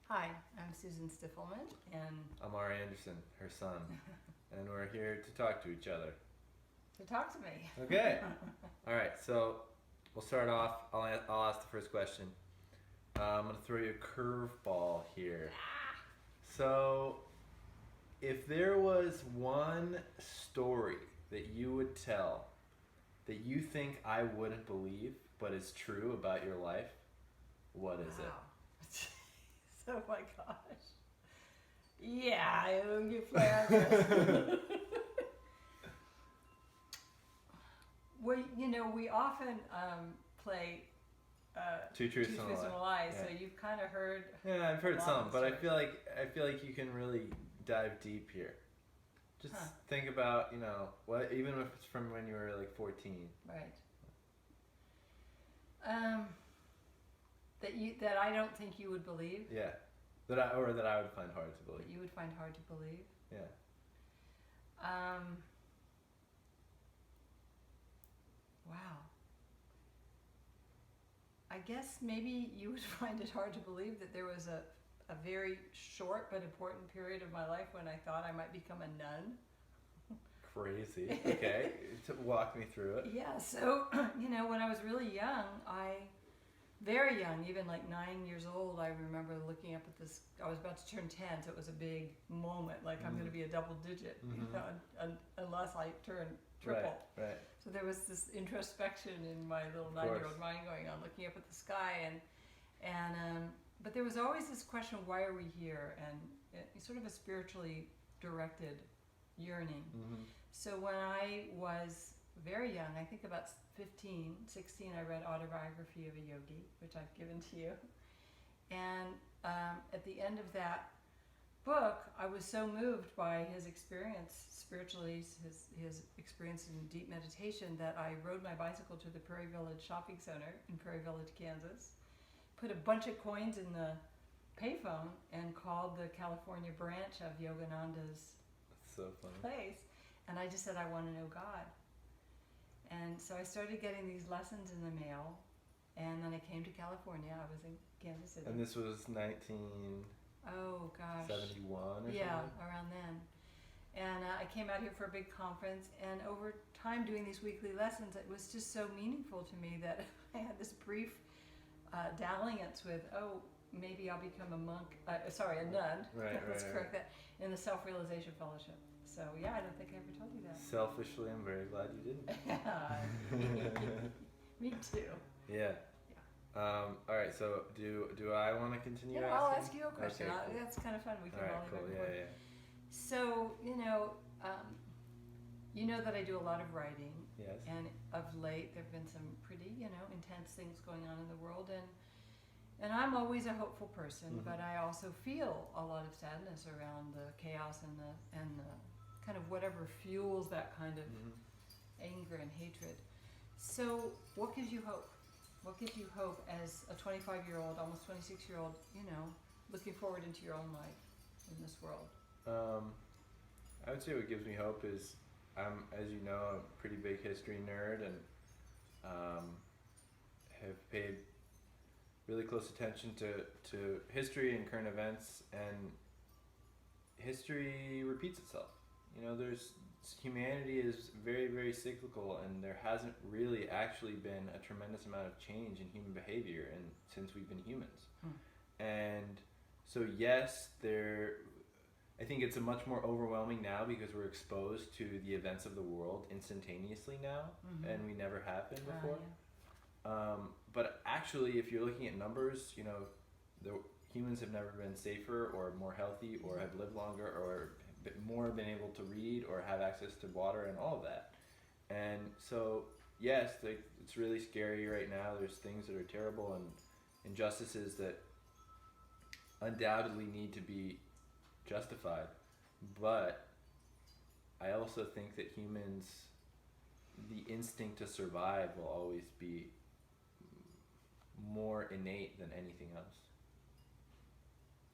Hi, I'm Susan Stiffelman, and I'm Andersen, her son, and we're here to talk to each other. to talk to me. Okay. All right. So we'll start off. I'll ask the first question. I'm gonna throw you a curveball here. So, if there was one story that you would tell that you think I wouldn't believe, but is true about your life, what is it? Wow. Oh my gosh. Yeah, you play on this. We often play Two Two truths and a Truths lie. and a Lie, Yeah. so you've kind of heard Yeah, I've a heard lot some, of the but story. I feel like you can really dive deep here. Just Huh. think about, what even if it's from when you were like 14. Right. Um, that I don't think you would believe, Yeah. That I would find hard to believe. that you would find hard to believe. Yeah. Um, wow. I guess maybe you would find it hard to believe that there was a very short but important period of my life when I thought I might become a nun. Crazy. Okay. Walk me through it. Yeah, so, when I was really young, very young, even like 9 years old, I remember looking up at this. I was about to turn 10, so it was a big moment. Like, I'm going to be a double digit, unless I turn triple. Right. So there was this introspection in my little 9-year-old mind going on, looking up at the sky, but there was always this question: why are we here? And sort of a spiritually directed yearning. Mm-hmm. So when I was very young, I think about 15, 16, I read Autobiography of a Yogi, which I've given to you. And at the end of that book, I was so moved by his experience spiritually, his experience in deep meditation, that I rode my bicycle to the Prairie Village Shopping Center in Prairie Village, Kansas, put a bunch of coins in the payphone, and called the California branch of Yogananda's That's so funny. place. And I just said, I want to know God. And so I started getting these lessons in the mail, and then I came to California. I was in Kansas City. And this was 1971 Oh gosh. or Yeah, something? around then. And I came out here for a big conference, and over time doing these weekly lessons, it was just so meaningful to me that I had this brief dalliance with, maybe I'll become a monk, a nun, Right. let's correct that, in the Self-Realization Fellowship. So yeah, I don't think I ever told you that. Selfishly, I'm very glad you didn't. Me too. Yeah. All right. So do I want to continue Yeah, asking? I'll ask you a question. Okay, cool. That's kind of fun. We can All right. all Cool. go Yeah. forward. Yeah. So, you know that I do a lot of writing, Yes. and of late there have been some pretty, intense things going on in the world, and I'm always a hopeful person, but I also feel a lot of sadness around the chaos and the kind of whatever fuels that kind of anger and hatred. So, what gives you hope? What gives you hope as a 25-year-old, almost 26-year-old, looking forward into your own life in this world? I would say what gives me hope is I'm, as you know, a pretty big history nerd, and have paid really close attention to history and current events, and history repeats itself. There's humanity is very, very cyclical, and there hasn't really actually been a tremendous amount of change in human behavior since we've been humans. And so yes, I think it's a much more overwhelming now because we're exposed to the events of the world instantaneously now, and we never have been before. But actually, if you're looking at numbers, the humans have never been safer or more healthy or have lived longer or been able to read or have access to water and all of that. And so, yes, it's really scary right now. There's things that are terrible and injustices that undoubtedly need to be justified. But I also think that humans, the instinct to survive will always be more innate than anything else.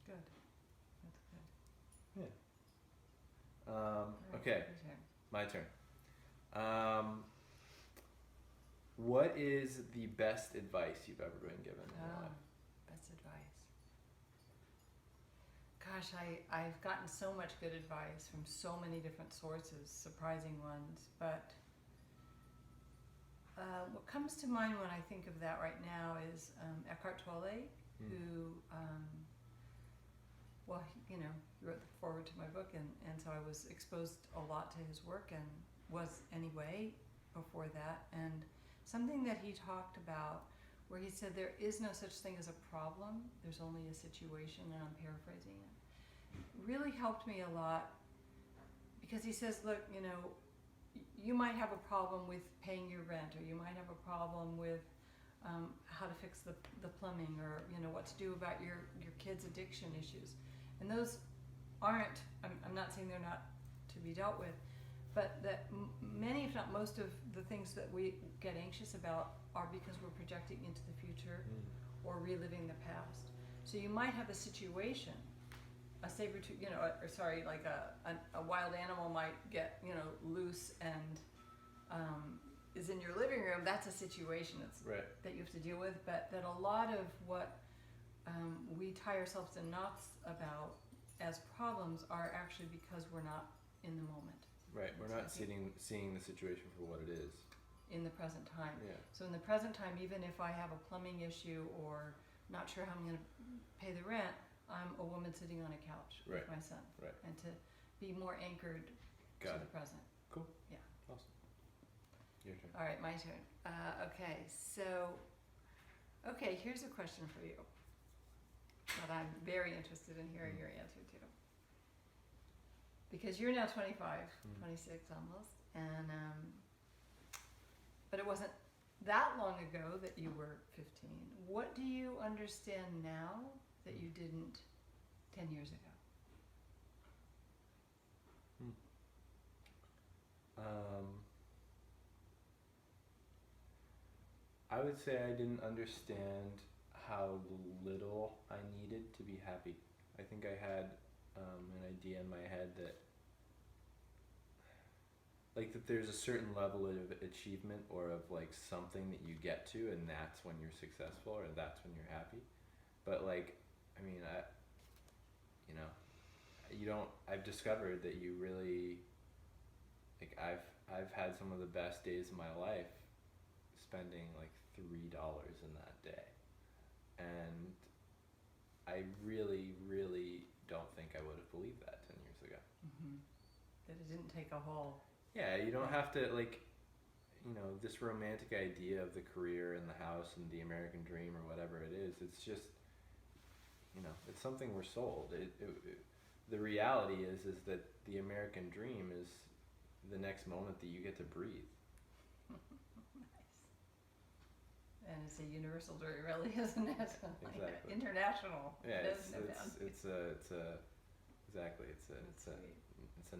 Good. That's good. Yeah. Right, Okay, your turn. my turn. What is the best advice you've ever been given in your life? Best advice. Gosh, I've gotten so much good advice from so many different sources, surprising ones, but what comes to mind when I think of that right now is Eckhart Tolle, who, well, you know, he wrote the foreword to my book, and so I was exposed a lot to his work and was anyway before that. And something that he talked about where he said there is no such thing as a problem, there's only a situation, and I'm paraphrasing it, really helped me a lot, because he says, look, you know, you might have a problem with paying your rent, or you might have a problem with how to fix the plumbing, or you know what to do about your kids' addiction issues, and those aren't, I'm not saying they're not to be dealt with, but that many, if not most, of the things that we get anxious about are because we're projecting into the future or reliving the past. So you might have a situation, a saber-tooth, you know, like a wild animal might get, you know, loose and is in your living room. That's a situation that you have to deal with. But that a lot of what we tie ourselves in knots about as problems are actually because we're not in the moment. Right, we're not seeing the situation for what it is. In the present time. Yeah. So in the present time, even if I have a plumbing issue or not sure how I'm going to pay the rent, I'm a woman sitting on a couch with my son. Right. And to be more anchored to the present. Cool. Yeah. Awesome. Your turn. All right, my turn. Okay, here's a question for you that I'm very interested in hearing your answer to. Because you're now 25, 26 almost, and but it wasn't that long ago that you were 15. What do you understand now that you didn't 10 years ago? I would say I didn't understand how little I needed to be happy. I think I had an idea in my head that there's a certain level of achievement or of like something that you get to, and that's when you're successful, or that's when you're happy. But I've discovered that you really, I've had some of the best days of my life spending like $3 in that day. And I really, really don't think I would have believed that 10 years ago. Mm-hmm. That it didn't take a whole... Yeah, you don't have to, this romantic idea of the career and the house and the American dream or whatever it is, it's just, it's something we're sold. The reality is that the American dream is the next moment that you get to breathe. Nice. And it's a universal dream, really, isn't it? Exactly. International. Yeah, it's a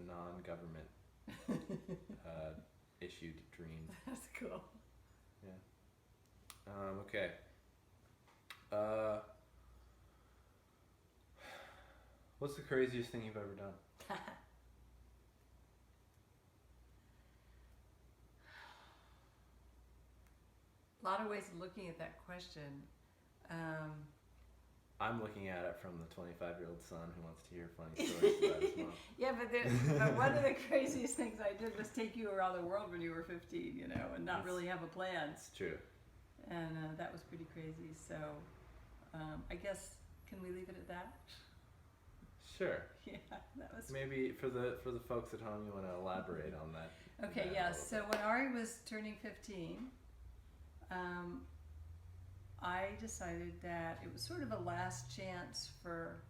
non-government issued dream. That's cool. Yeah. Okay. What's the craziest thing you've ever done? A lot of ways of looking at that question. I'm looking at it from the 25-year-old son who wants to hear funny stories about his mom. Yeah, but one of the craziest things I did was take you around the world when you were 15, and not really have a plan. It's true. And that was pretty crazy. So I guess, can we leave it at that? Sure. Yeah, that was... Maybe for the folks at home, you want to elaborate on that. Okay, yes. So when Ari was turning 15, I decided that it was sort of a last chance for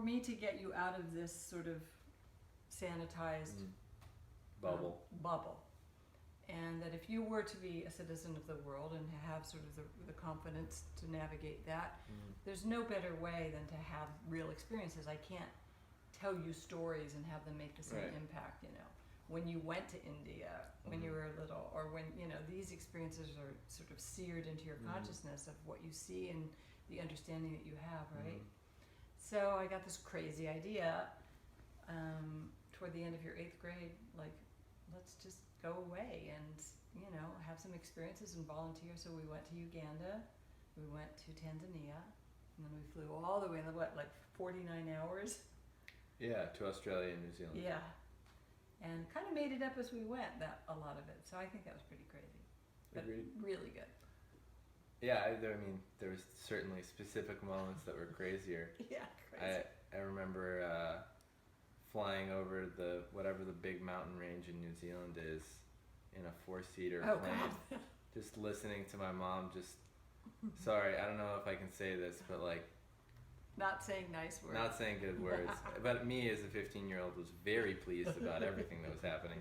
me to get you out of this sort of sanitized bubble. And that if you were to be a citizen of the world and have sort of the confidence to navigate that, there's no better way than to have real experiences. I can't tell you stories and have them make the same impact, when you went to India, when you were little, or when, these experiences are sort of seared into your consciousness of what you see and the understanding that you have, right? So I got this crazy idea toward the end of your 8th grade, let's just go away and, have some experiences and volunteer. So we went to Uganda, we went to Tanzania, And then we flew all the way, like 49 hours? Yeah, to Australia and New Zealand. Yeah. And kind of made it up as we went, a lot of it. So I think that was pretty crazy. But Agreed. really good. Yeah, I mean, there was certainly specific moments that were crazier. Yeah, crazy. I remember flying over whatever the big mountain range in New Zealand is in a 4-seater plane. God. Just listening to my mom sorry, I don't know if I can say this, but like, Not saying nice words. not saying good words, but me as a 15-year-old was very pleased about everything that was happening.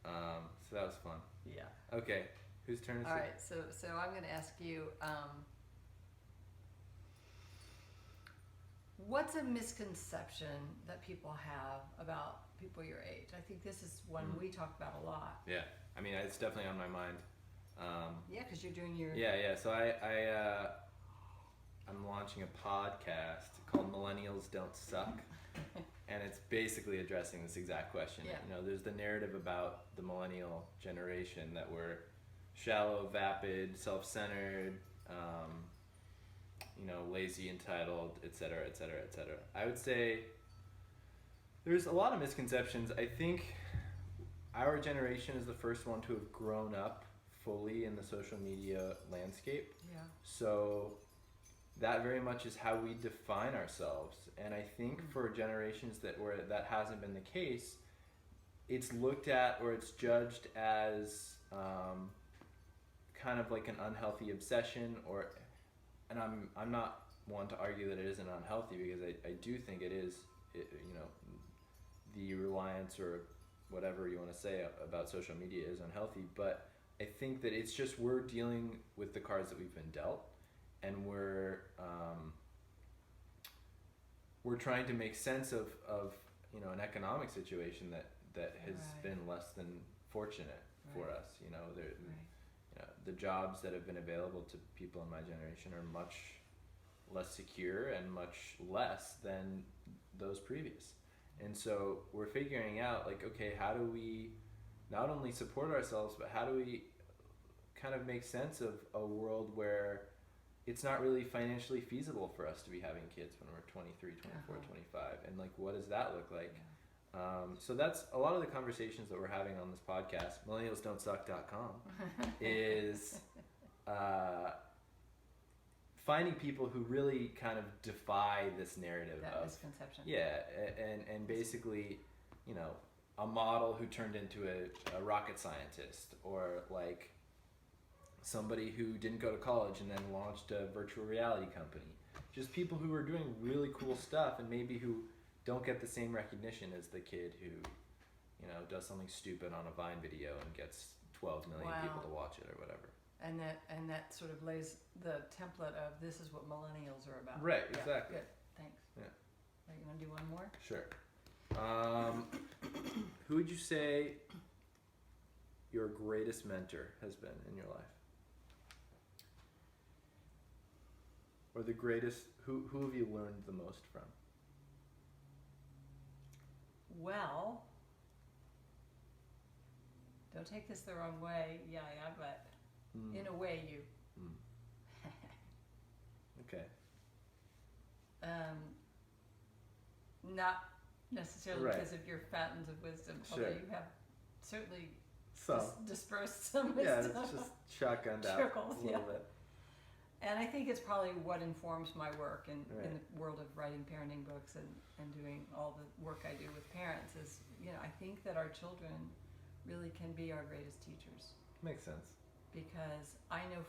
So that was fun. Yeah. Okay, whose turn is it? All right, so I'm going to ask you, what's a misconception that people have about people your age? I think this is one we talk about a lot. Yeah, I mean, it's definitely on my mind. Yeah, because you're doing your... Yeah, so I'm launching a podcast called Millennials Don't Suck. And it's basically addressing this exact question. Yeah. You know, there's the narrative about the millennial generation that we're shallow, vapid, self-centered, lazy, entitled, etc., etc., etc. I would say there's a lot of misconceptions. I think our generation is the first one to have grown up fully in the social media landscape. Yeah. So that very much is how we define ourselves. And I think for generations where that hasn't been the case, it's looked at or it's judged as kind of like an unhealthy obsession, and I'm not one to argue that it isn't unhealthy, because I do think it is, the reliance or whatever you want to say about social media is unhealthy, but I think that it's just we're dealing with the cards that we've been dealt, and we're trying to make sense of an economic situation that has been less than fortunate for us. The jobs that have been available to people in my generation are much less secure and much less than those previous. And so we're figuring out, like, okay, how do we not only support ourselves, but how do we kind of make sense of a world where it's not really financially feasible for us to be having kids when we're 23, 24, 25. And like, what does that look like? Yeah. So that's a lot of the conversations that we're having on this podcast, millennialsdon'tsuck.com, is finding people who really kind of defy this narrative That of misconception. Yeah, and basically, a model who turned into a rocket scientist, or like somebody who didn't go to college and then launched a virtual reality company. Just people who are doing really cool stuff, and maybe who don't get the same recognition as the kid who, does something stupid on a Vine video and gets 12 million people to watch it or whatever. And that sort of lays the template of this is what millennials are about. Right, Yeah, exactly. Good, thanks. Yeah. Right, you want to do one more? Sure. Who would you say your greatest mentor has been in your life? Or the greatest, who have you learned the most from? Well, don't take this the wrong way, but in a way you. Okay. Not necessarily Right. because of your fountains of wisdom, Sure. although you have certainly So, dispersed some yeah, wisdom. it's just shotgunned out Trickles, a little bit. And I think it's probably what informs my work in Right. the world of writing parenting books and doing all the work I do with parents is, I think that our children really can be our greatest teachers, Makes sense. because I know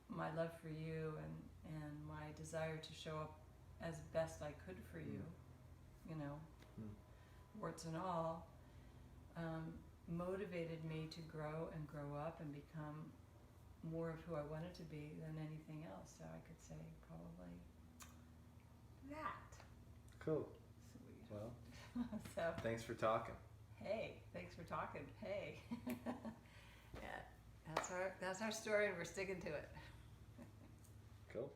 my love for you and my desire to show up as best I could for you, warts and all, motivated me to grow and grow up and become more of who I wanted to be than anything else. So I could say probably that. Cool. Sweet. Well, So, thanks for talking. hey, thanks for talking. Hey. Yeah, that's our story, and we're sticking to it. Cool.